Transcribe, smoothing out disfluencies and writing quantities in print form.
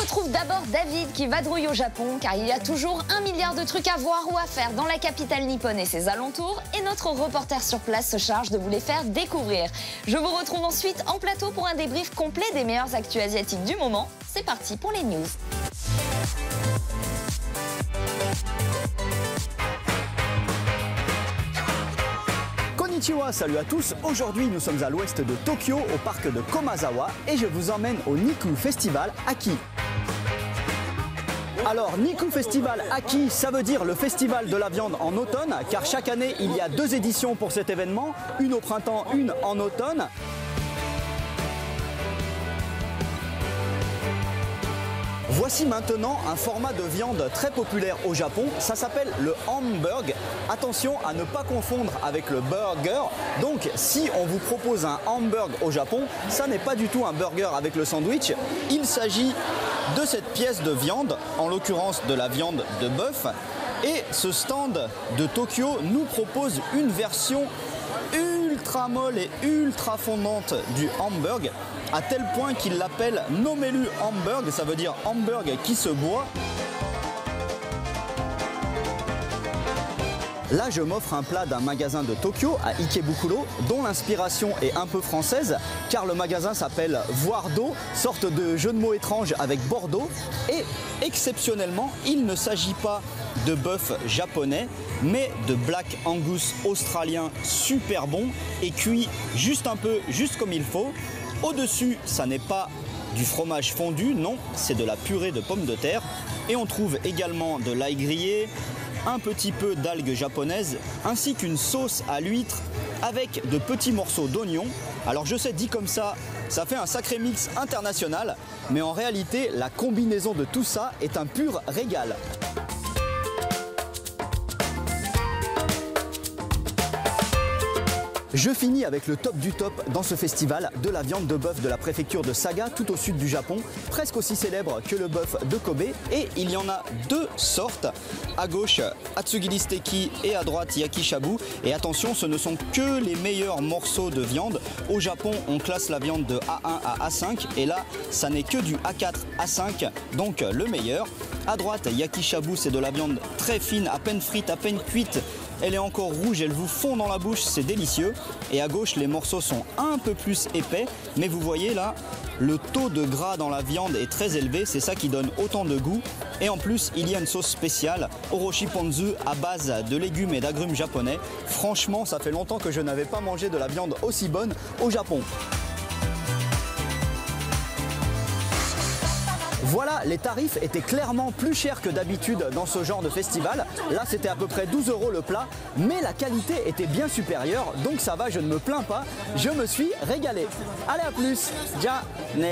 retrouve d'abord David qui vadrouille au Japon car il y a toujours 1 milliard de trucs à voir ou à faire dans la capitale nippone et ses alentours et notre reporter sur place se charge de vous les faire découvrir. Je vous retrouve ensuite en plateau pour un débrief complet des meilleures actus asiatiques du moment. C'est parti pour les news. Konnichiwa, salut à tous. Aujourd'hui, nous sommes à l'ouest de Tokyo, au parc de Komazawa, et je vous emmène au Niku Festival Aki. Alors, Niku Festival Aki, ça veut dire le festival de la viande en automne, car chaque année, il y a 2 éditions pour cet événement, une au printemps, une en automne. Voici maintenant un format de viande très populaire au Japon, ça s'appelle le hamburg. Attention à ne pas confondre avec le burger. Donc si on vous propose un hamburg au Japon, ça n'est pas du tout un burger avec le sandwich. Il s'agit de cette pièce de viande, en l'occurrence de la viande de bœuf. Et ce stand de Tokyo nous propose une version ultra molle et ultra fondante du hamburg, à tel point qu'il l'appelle Nomelu Hamburg, ça veut dire hamburg qui se boit. Là, je m'offre un plat d'un magasin de Tokyo, à Ikebukuro, dont l'inspiration est un peu française, car le magasin s'appelle Voir d'eau, sorte de jeu de mots étrange avec Bordeaux. Et exceptionnellement, il ne s'agit pas de bœuf japonais, mais de Black Angus australien super bon et cuit juste un peu, juste comme il faut. Au-dessus, ça n'est pas du fromage fondu, non, c'est de la purée de pommes de terre. Et on trouve également de l'ail grillé, un petit peu d'algues japonaises, ainsi qu'une sauce à l'huître avec de petits morceaux d'oignon. Alors je sais, dit comme ça, ça fait un sacré mix international, mais en réalité, la combinaison de tout ça est un pur régal. Je finis avec le top du top dans ce festival de la viande de bœuf de la préfecture de Saga, tout au sud du Japon, presque aussi célèbre que le bœuf de Kobe. Et il y en a 2 sortes, à gauche Atsugiri Steki et à droite Yakishabu. Et attention, ce ne sont que les meilleurs morceaux de viande. Au Japon, on classe la viande de A1 à A5 et là, ça n'est que du A4, A5, donc le meilleur. À droite, Yakishabu, c'est de la viande très fine, à peine frite, à peine cuite. Elle est encore rouge, elle vous fond dans la bouche, c'est délicieux. Et à gauche, les morceaux sont un peu plus épais. Mais vous voyez là, le taux de gras dans la viande est très élevé. C'est ça qui donne autant de goût. Et en plus, il y a une sauce spéciale, Oroshi Ponzu, à base de légumes et d'agrumes japonais. Franchement, ça fait longtemps que je n'avais pas mangé de la viande aussi bonne au Japon. Voilà, les tarifs étaient clairement plus chers que d'habitude dans ce genre de festival. Là, c'était à peu près 12 € le plat, mais la qualité était bien supérieure, donc ça va, je ne me plains pas. Je me suis régalé. Allez, à plus. Ja ne.